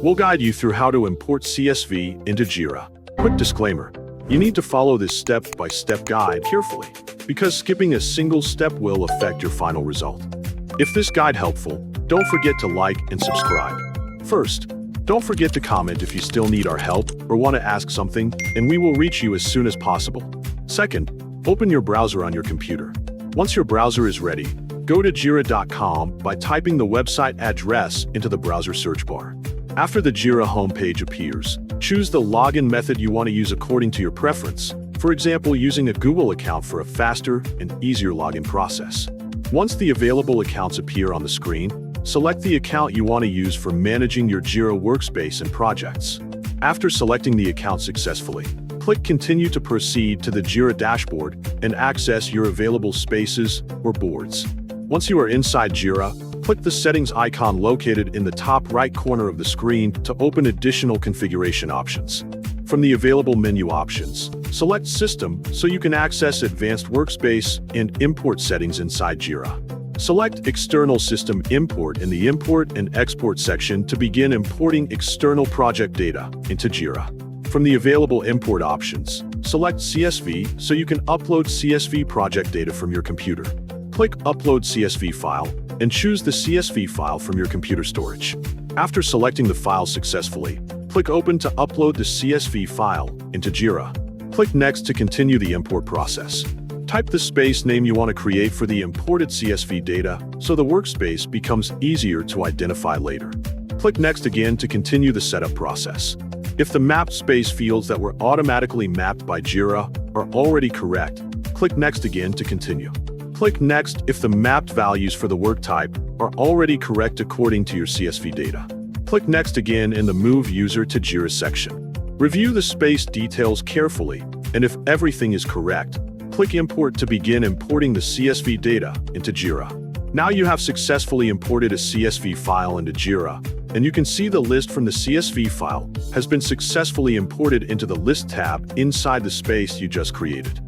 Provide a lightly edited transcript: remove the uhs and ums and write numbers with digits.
We'll guide you through how to import CSV into Jira. Quick disclaimer, you need to follow this step-by-step guide carefully, because skipping a single step will affect your final result. If this guide helpful, don't forget to like and subscribe. First, don't forget to comment if you still need our help or want to ask something, and we will reach you as soon as possible. Second, open your browser on your computer. Once your browser is ready, go to 𝗟𝗟𝗞𝗘 by typing the website address into the browser search bar. After the Jira homepage appears, choose the login method you want to use according to your preference, for example using a Google account for a faster and easier login process. Once the available accounts appear on the screen, select the account you want to use for managing your Jira workspace and projects. After selecting the account successfully, click Continue to proceed to the Jira dashboard and access your available spaces or boards. Once you are inside Jira, click the settings icon located in the top right corner of the screen to open additional configuration options. From the available menu options, select System so you can access advanced workspace and import settings inside Jira. Select External System Import in the Import and Export section to begin importing external project data into Jira. From the available import options, select CSV so you can upload CSV project data from your computer. Click Upload CSV file and choose the CSV file from your computer storage. After selecting the file successfully, click Open to upload the CSV file into Jira. Click Next to continue the import process. Type the space name you want to create for the imported CSV data so the workspace becomes easier to identify later. Click Next again to continue the setup process. If the mapped space fields that were automatically mapped by Jira are already correct, click Next again to continue. Click Next if the mapped values for the work type are already correct according to your CSV data. Click Next again in the Move User to Jira section. Review the space details carefully, and if everything is correct, click Import to begin importing the CSV data into Jira. Now you have successfully imported a CSV file into Jira, and you can see the list from the CSV file has been successfully imported into the List tab inside the space you just created.